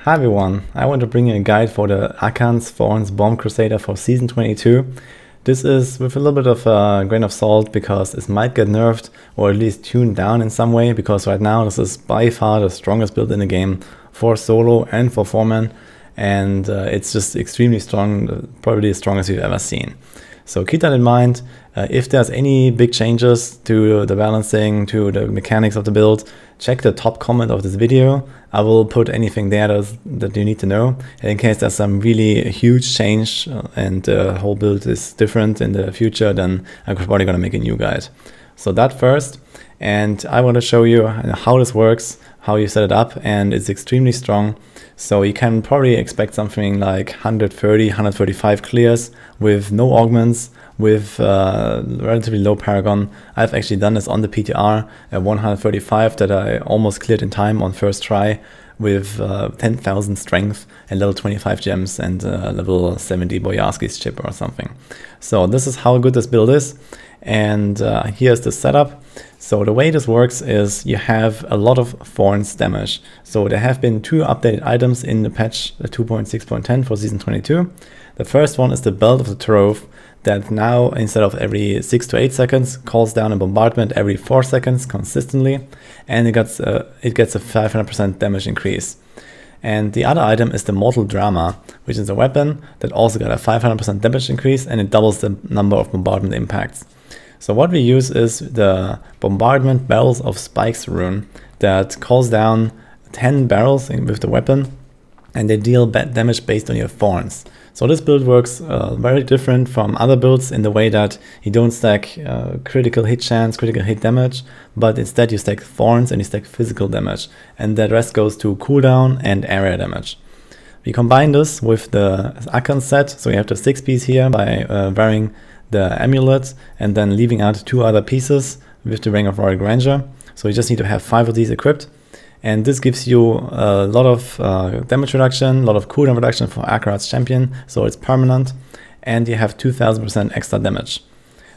Hi everyone, I want to bring you a guide for the Akan's Thorns Bomb Crusader for Season 22. This is with a little bit of a grain of salt because it might get nerfed or at least tuned down in some way, because right now this is by far the strongest build in the game for solo and for 4-man, and it's just extremely strong, probably the strongest you've ever seen. So keep that in mind. If there's any big changes to the balancing, to the mechanics of the build, check the top comment of this video. I will put anything there that you need to know. And in case there's some really huge change and the whole build is different in the future, then I'm probably going to make a new guide. So that first, and I want to show you how this works, how you set it up, and it's extremely strong. So you can probably expect something like 130, 135 clears with no augments, with relatively low paragon. I've actually done this on the PTR at 135 that I almost cleared in time on first try, with 10,000 strength and level 25 gems and level 70 Boyarski's chip or something. So this is how good this build is, and here's the setup. So the way this works is you have a lot of Thorns damage. So there have been two updated items in the patch 2.6.10 for Season 22. The first one is the Belt of the Trove, that now, instead of every 6 to 8 seconds, calls down a bombardment every 4 seconds consistently, and it gets a 500% damage increase. And the other item is the Mortal Drama, which is a weapon that also got a 500% damage increase, and it doubles the number of bombardment impacts. So what we use is the Bombardment Barrels of Spikes rune that calls down 10 barrels with the weapon, and they deal bad damage based on your thorns. So this build works very different from other builds in the way that you don't stack critical hit chance, critical hit damage, but instead you stack thorns and you stack physical damage, and the rest goes to cooldown and area damage. We combine this with the Akan set, so you have the 6-piece here by varying the amulet and then leaving out 2 other pieces with the Ring of Royal Grandeur. So you just need to have 5 of these equipped. And this gives you a lot of damage reduction, a lot of cooldown reduction for Akarat's champion, so it's permanent, and you have 2000% extra damage.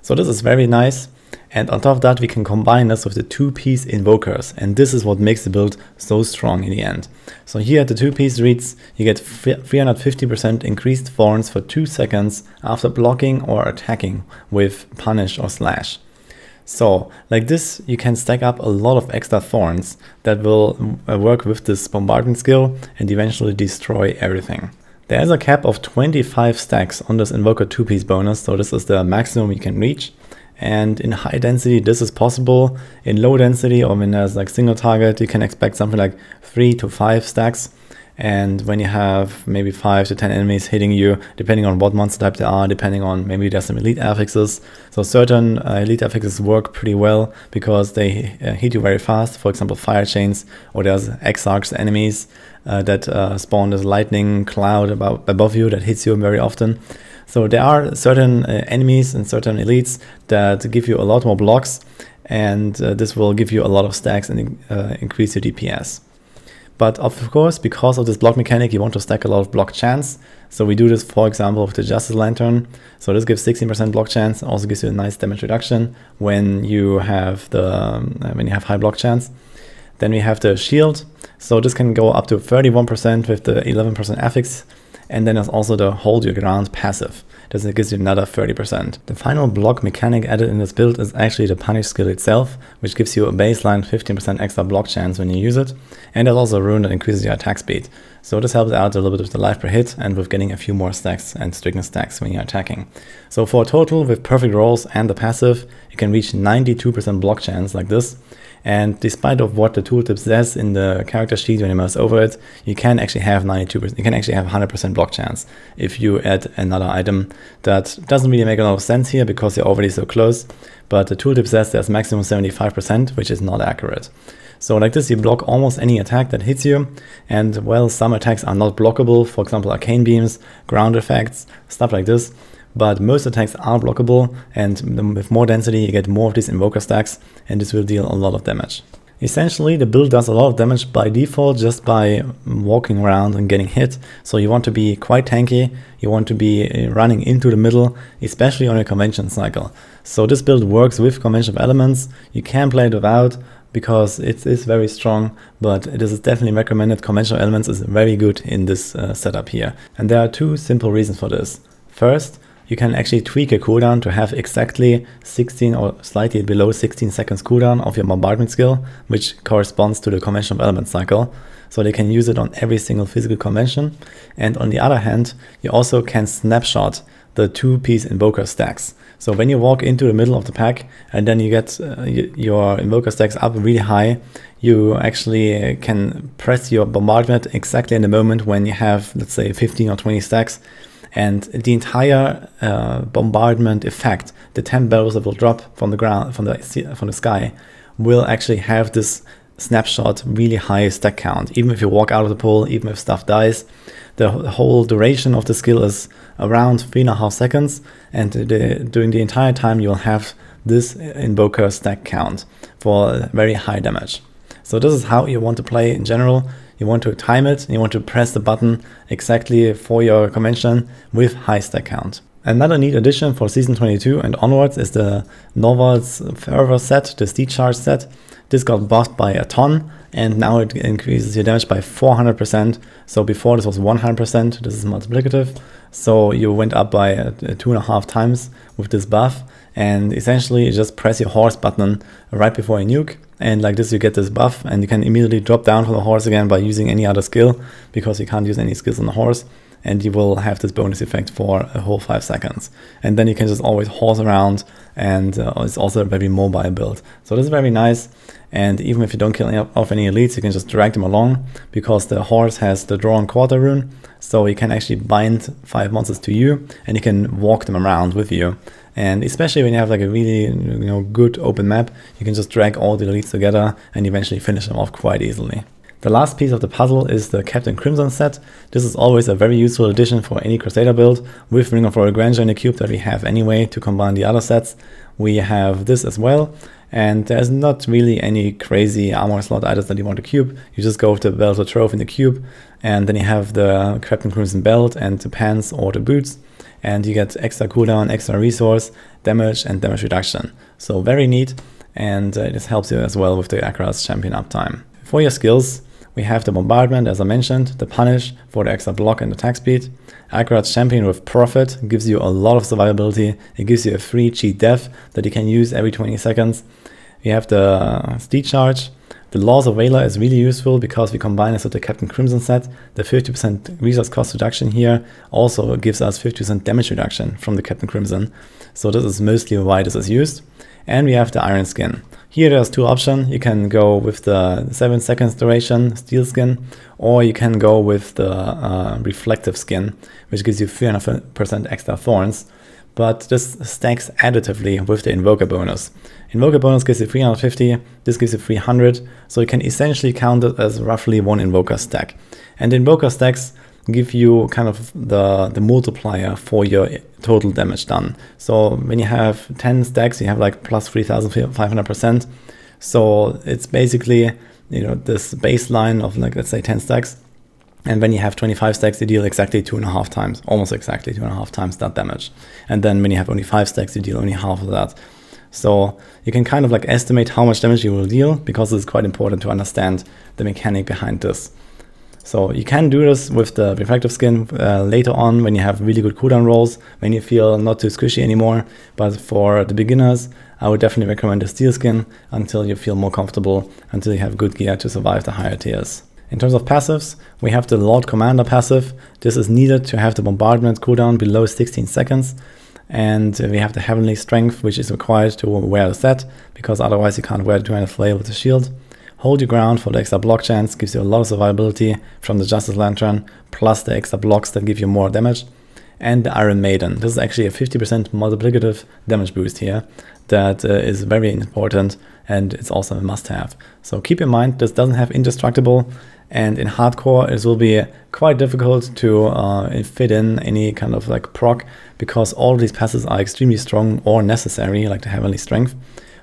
So this is very nice, and on top of that we can combine this with the 2-piece Invokers, and this is what makes the build so strong in the end. So here the 2-piece reads, you get 350% increased thorns for 2 seconds after blocking or attacking with Punish or Slash. So, like this, you can stack up a lot of extra thorns that will work with this bombardment skill and eventually destroy everything. There is a cap of 25 stacks on this Invoker 2-piece bonus, so this is the maximum you can reach. And in high density, this is possible. In low density, or when there's like single target, you can expect something like 3 to 5 stacks. And when you have maybe 5 to 10 enemies hitting you, depending on what monster type they are, depending on maybe there's some elite affixes. So certain elite affixes work pretty well because they hit you very fast. For example, fire chains, or there's Exarch's enemies that spawn this lightning cloud above you that hits you very often. So there are certain enemies and certain elites that give you a lot more blocks, and this will give you a lot of stacks and increase your DPS. But of course, because of this block mechanic, you want to stack a lot of block chance. So we do this, for example, with the Justice Lantern. So this gives 16% block chance, also gives you a nice damage reduction when you have high block chance. Then we have the Shield. So this can go up to 31% with the 11% affix. And then there's also the Hold Your Ground passive. This gives you another 30%. The final block mechanic added in this build is actually the Punish skill itself, which gives you a baseline 15% extra block chance when you use it. And there's also a rune that increases your attack speed. So this helps out a little bit with the life per hit and with getting a few more stacks and strictness stacks when you're attacking. So for a total, with perfect rolls and the passive, you can reach 92% block chance like this. And despite of what the tooltip says in the character sheet when you mouse over it, you can actually have 92%. You can actually have 100% block chance if you add another item. That doesn't really make a lot of sense here because you're already so close. But the tooltip says there's maximum 75%, which is not accurate. So like this, you block almost any attack that hits you. And well, some attacks are not blockable. For example, arcane beams, ground effects, stuff like this. But most attacks are blockable, and with more density you get more of these Invoker stacks, and this will deal a lot of damage. Essentially, the build does a lot of damage by default just by walking around and getting hit. So you want to be quite tanky, you want to be running into the middle, especially on a convention cycle. So this build works with convention elements. You can play it without, because it is very strong, but it is definitely recommended. Conventional Elements is very good in this setup here. And there are two simple reasons for this. First, you can actually tweak a cooldown to have exactly 16 or slightly below 16 seconds cooldown of your bombardment skill, which corresponds to the Conventional Element cycle. So they can use it on every single physical convention. And on the other hand, you also can snapshot the 2-piece Invoker stacks. So when you walk into the middle of the pack and then you get your Invoker stacks up really high, you actually can press your bombardment exactly in the moment when you have, let's say, 15 or 20 stacks. And the entire bombardment effect, the 10 barrels that will drop from the ground, from the sky, will actually have this snapshot really high stack count. Even if you walk out of the pool, even if stuff dies, the whole duration of the skill is around 3.5 seconds, and during the entire time you will have this Invoker stack count for very high damage. So this is how you want to play in general. You want to time it, and you want to press the button exactly for your convention with high stack count. Another neat addition for Season 22 and onwards is the Noval's Fervor set, the Steed Charge set. This got buffed by a ton, and now it increases your damage by 400%. So before this was 100%, this is multiplicative. So you went up by 2.5 times with this buff, and essentially you just press your horse button right before you nuke, and like this you get this buff, and you can immediately drop down from the horse again by using any other skill, because you can't use any skills on the horse, and you will have this bonus effect for a whole 5 seconds. And then you can just always horse around, and it's also a very mobile build. So this is very nice, and even if you don't kill off any elites, you can just drag them along, because the horse has the draw and quarter rune, so you can actually bind 5 monsters to you, and you can walk them around with you. And especially when you have like a really good open map, you can just drag all the elites together and eventually finish them off quite easily. The last piece of the puzzle is the Captain Crimson set. This is always a very useful addition for any Crusader build, with Ring of Royal Grandeur in the cube that we have anyway to combine the other sets. We have this as well, and there's not really any crazy armor slot items that you want to cube. You just go with the belt or trove in the cube, and then you have the Captain Crimson belt and the pants or the boots, and you get extra cooldown, extra resource, damage, and damage reduction. So very neat, and this helps you as well with the Akrat's champion uptime. For your skills, we have the Bombardment, as I mentioned, the Punish for the extra block and attack speed. Akrat's Champion with Profit gives you a lot of survivability. It gives you a free cheat death that you can use every 20 seconds. We have the Steed Charge. The Laws of Valor is really useful because we combine this with the Captain Crimson set. The 50% resource cost reduction here also gives us 50% damage reduction from the Captain Crimson. So this is mostly why this is used. And we have the Iron Skin. Here there's two options. You can go with the 7 seconds duration Steel Skin, or you can go with the Reflective Skin, which gives you 300% extra Thorns. But this stacks additively with the Invoker bonus. Invoker bonus gives you 350, this gives you 300, so you can essentially count it as roughly 1 Invoker stack. And Invoker stacks give you kind of the multiplier for your total damage done. So when you have 10 stacks, you have like plus 3,500%. So it's basically, this baseline of like, let's say 10 stacks. And when you have 25 stacks, you deal exactly 2.5 times, almost exactly 2.5 times that damage. And then when you have only 5 stacks, you deal only half of that. So you can kind of like estimate how much damage you will deal, because it's quite important to understand the mechanic behind this. So you can do this with the Reflective Skin later on when you have really good cooldown rolls, when you feel not too squishy anymore. But for the beginners, I would definitely recommend the Steel Skin until you feel more comfortable, until you have good gear to survive the higher tiers. In terms of passives, we have the Lord Commander passive. This is needed to have the bombardment cooldown below 16 seconds. And we have the Heavenly Strength, which is required to wear the set, because otherwise you can't wear the two-handed flail with the shield. Hold Your Ground for the extra block chance gives you a lot of survivability from the Justice Lantern, plus the extra blocks that give you more damage. And the Iron Maiden. This is actually a 50% multiplicative damage boost here that is very important, and it's also a must-have. So keep in mind, this doesn't have Indestructible, and in hardcore it will be quite difficult to fit in any kind of like proc, because all of these passes are extremely strong or necessary, like the Heavenly Strength.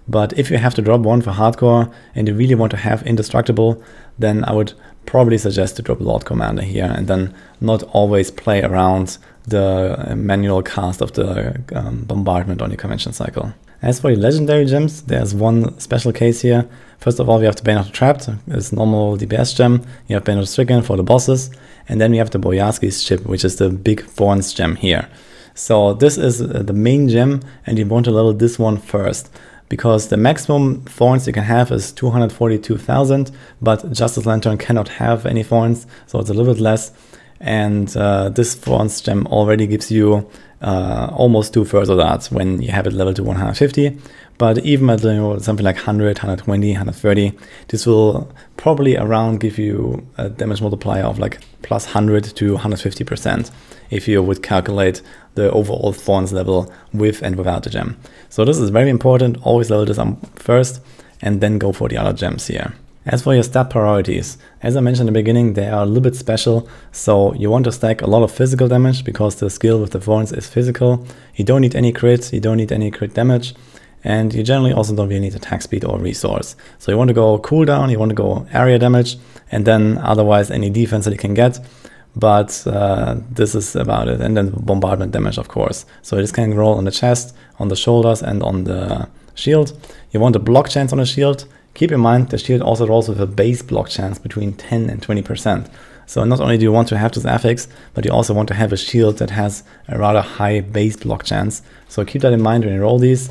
But if you have to drop one for hardcore and you really want to have Indestructible, then I would probably suggest to drop Lord Commander here, and then not always play around the manual cast of the bombardment on your convention cycle. As for the legendary gems, there's one special case here. First of all, we have the Bane of the Trapped, it's normal DPS gem. You have Bane of the Stricken for the bosses. And then we have the Boyarsky's Chip, which is the big Thorns gem here. So this is the main gem, and you want to level this one first. Because the maximum thorns you can have is 242,000, but Justice Lantern cannot have any thorns, so it's a little bit less. And this thorns gem already gives you almost 2/3 of that when you have it leveled to 150. But even at something like 100, 120, 130, this will probably around give you a damage multiplier of like plus 100 to 150% if you would calculate the overall thorns level with and without the gem. So this is very important. Always level this up first and then go for the other gems here. As for your stat priorities, as I mentioned in the beginning, they are a little bit special. So you want to stack a lot of physical damage because the skill with the thorns is physical. You don't need any crits, you don't need any crit damage. And you generally also don't really need attack speed or resource. So you want to go cooldown, you want to go area damage, and then otherwise any defense that you can get. But this is about it. And then bombardment damage, of course. So this can roll on the chest, on the shoulders, and on the shield. You want a block chance on the shield. Keep in mind the shield also rolls with a base block chance between 10 and 20%. So not only do you want to have this affix, but you also want to have a shield that has a rather high base block chance. So keep that in mind when you roll these.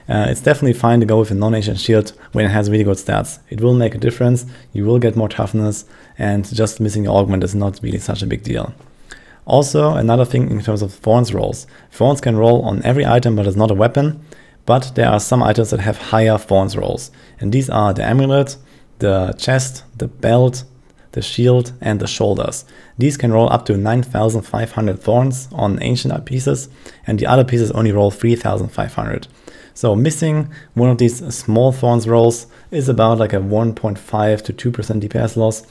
It's definitely fine to go with a non-ancient shield when it has really good stats. It will make a difference, you will get more toughness, and just missing your augment is not really such a big deal. Also, another thing in terms of Thorns rolls. Thorns can roll on every item, but it's not a weapon. But there are some items that have higher Thorns rolls. And these are the amulet, the chest, the belt, the shield, and the shoulders. These can roll up to 9,500 Thorns on ancient pieces, and the other pieces only roll 3,500. So missing one of these small Thorns rolls is about like a 1.5 to 2% DPS loss,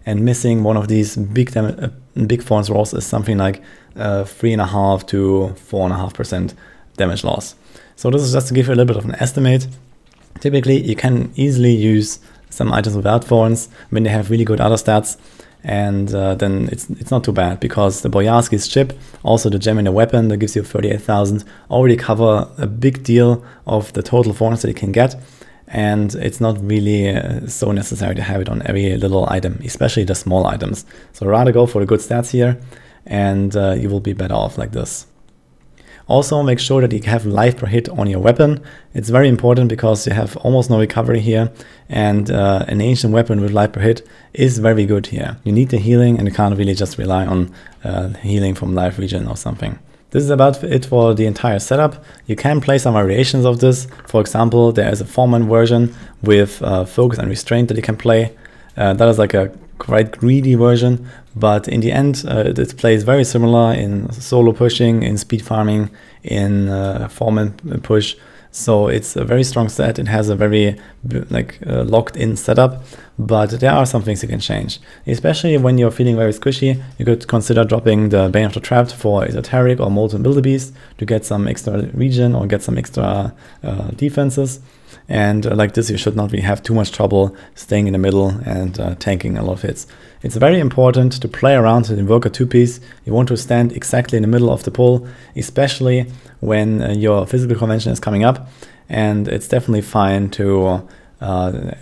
and missing one of these big Thorns rolls is something like 3.5 to 4.5% damage loss. So this is just to give you a little bit of an estimate. Typically, you can easily use some items without Thorns when they have really good other stats, and then it's not too bad, because the Boyarsky's Chip, also the gem in the weapon that gives you 38,000, already cover a big deal of the total Thorns that you can get, and it's not really so necessary to have it on every little item, especially the small items. So rather go for the good stats here, and you will be better off like this. Also, make sure that you have life per hit on your weapon. It's very important because you have almost no recovery here, and an ancient weapon with life per hit is very good here. You need the healing, and you can't really just rely on healing from life regen or something. This is about it for the entire setup. You can play some variations of this. For example, there is a 4-man version with focus and restraint that you can play. That is like a quite greedy version, but in the end it plays very similar in solo pushing, in speed farming, in 4-man push. So it's a very strong set. It has a very locked in setup, but there are some things you can change. Especially when you're feeling very squishy, you could consider dropping the Bane of the Trapped for Esoteric or Molten Wildebeest to get some extra regen or get some extra defenses. And like this, you should not really have too much trouble staying in the middle and tanking a lot of hits. It's very important to play around with Invoker 2-piece. You want to stand exactly in the middle of the pull, especially when your physical convention is coming up. And it's definitely fine to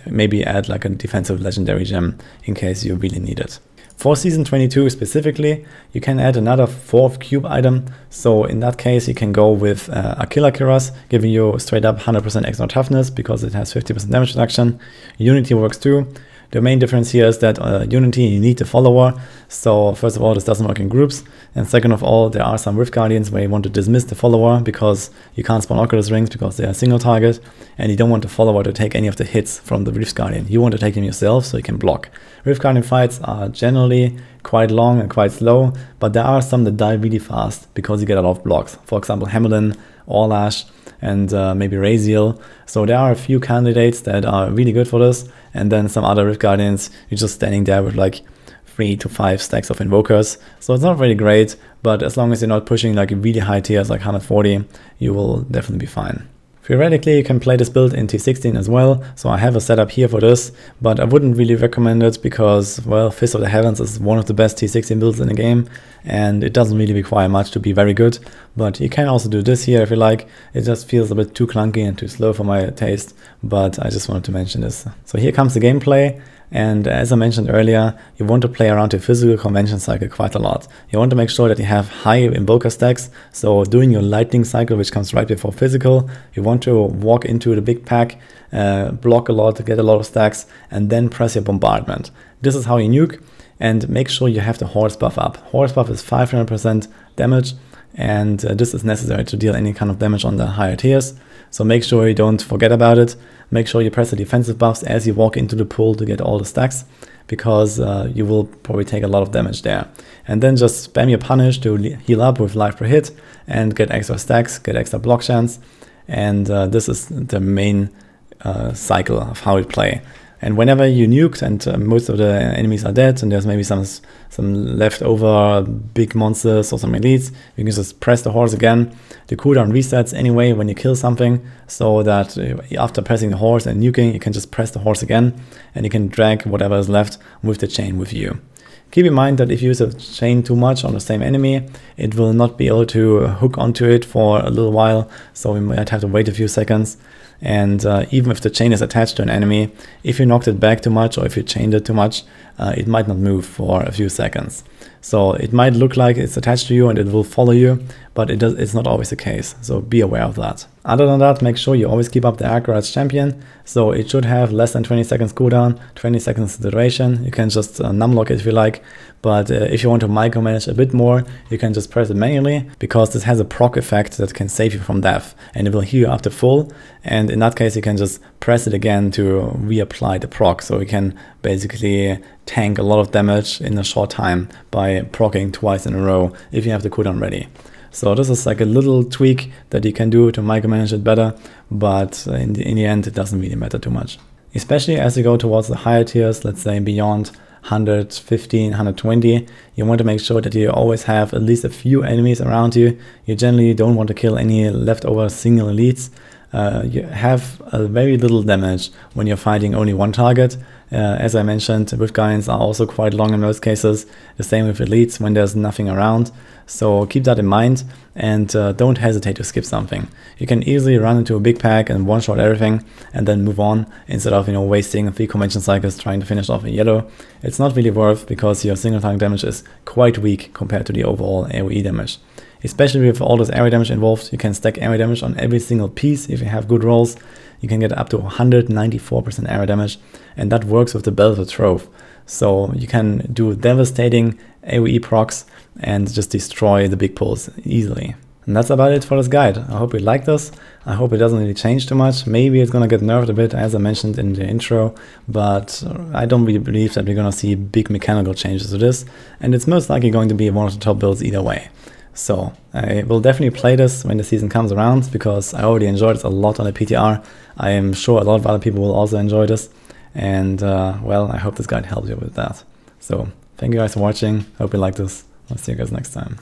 maybe add like a defensive legendary gem in case you really need it. For Season 22 specifically, you can add another 4th cube item. So in that case, you can go with Aquila Cuirass, giving you straight up 100% extra toughness because it has 50% damage reduction. Unity works too. The main difference here is that Unity, you need the follower. So first of all, this doesn't work in groups. And second of all, there are some Rift Guardians where you want to dismiss the follower because you can't spawn Oculus Rings because they are single target. And you don't want the follower to take any of the hits from the Rift Guardian. You want to take them yourself so you can block. Rift Guardian fights are generally quite long and quite slow, but there are some that die really fast because you get a lot of blocks. For example, Hamelin, Orlash, and maybe Raziel. So there are a few candidates that are really good for this, and then some other Rift Guardians, you're just standing there with like 3 to 5 stacks of Invokers. So it's not really great, but as long as you're not pushing like really high tiers like 140, you will definitely be fine. Theoretically, you can play this build in T16 as well, so I have a setup here for this, but I wouldn't really recommend it because, well, Fist of the Heavens is one of the best T16 builds in the game, and it doesn't really require much to be very good. But you can also do this here if you like. It just feels a bit too clunky and too slow for my taste, but I just wanted to mention this. So here comes the gameplay. And as I mentioned earlier, you want to play around your physical convention cycle quite a lot. You want to make sure that you have high Invoker stacks, so doing your lightning cycle, which comes right before physical, you want to walk into the big pack, block a lot, get a lot of stacks, and then press your bombardment. This is how you nuke, and make sure you have the horse buff up. Horse buff is 500% damage, and this is necessary to deal any kind of damage on the higher tiers. So make sure you don't forget about it. Make sure you press the defensive buffs as you walk into the pool to get all the stacks, because you will probably take a lot of damage there. And then just spam your punish to heal up with life per hit and get extra stacks, get extra block chance. And this is the main cycle of how we play. And whenever you nuked and most of the enemies are dead and there's maybe some leftover big monsters or some elites, you can just press the horse again. The cooldown resets anyway when you kill something, so that after pressing the horse and nuking, you can just press the horse again and you can drag whatever is left with the chain with you. Keep in mind that if you use a chain too much on the same enemy, it will not be able to hook onto it for a little while, so we might have to wait a few seconds. And even if the chain is attached to an enemy, if you knocked it back too much or if you chained it too much, it might not move for a few seconds. So it might look like it's attached to you and it will follow you, but it's not always the case, so be aware of that. Other than that, make sure you always keep up the aggro as champion, so it should have less than 20 seconds cooldown, 20 seconds duration. You can just numlock it if you like, but if you want to micromanage a bit more, you can just press it manually, because this has a proc effect that can save you from death, and it will heal you after full, and in that case you can just press it again to reapply the proc, so you can basically tank a lot of damage in a short time by proccing twice in a row if you have the cooldown ready. So this is like a little tweak that you can do to micromanage it better, but in the end it doesn't really matter too much. Especially as you go towards the higher tiers, let's say beyond 115, 120, you want to make sure that you always have at least a few enemies around you. You generally don't want to kill any leftover single elites. You have a very little damage when you're fighting only one target. As I mentioned, with guardians are also quite long in most cases, the same with elites when there's nothing around. So keep that in mind and don't hesitate to skip something. You can easily run into a big pack and one-shot everything and then move on, instead of wasting 3 convention cycles trying to finish off a yellow. It's not really worth, because your single target damage is quite weak compared to the overall AoE damage. Especially with all this area damage involved, you can stack area damage on every single piece if you have good rolls. You can get up to 194% area damage, and that works with the Bell of the Trove. So you can do devastating AoE procs and just destroy the big pulls easily. And that's about it for this guide. I hope you liked this. I hope it doesn't really change too much. Maybe it's gonna get nerfed a bit, as I mentioned in the intro, but I don't really believe that we're gonna see big mechanical changes to this, and it's most likely going to be one of the top builds either way. So I will definitely play this when the season comes around, because I already enjoyed this a lot on the PTR. I am sure a lot of other people will also enjoy this, and well, I hope this guide helps you with that. So thank you guys for watching. Hope you liked this. I'll see you guys next time.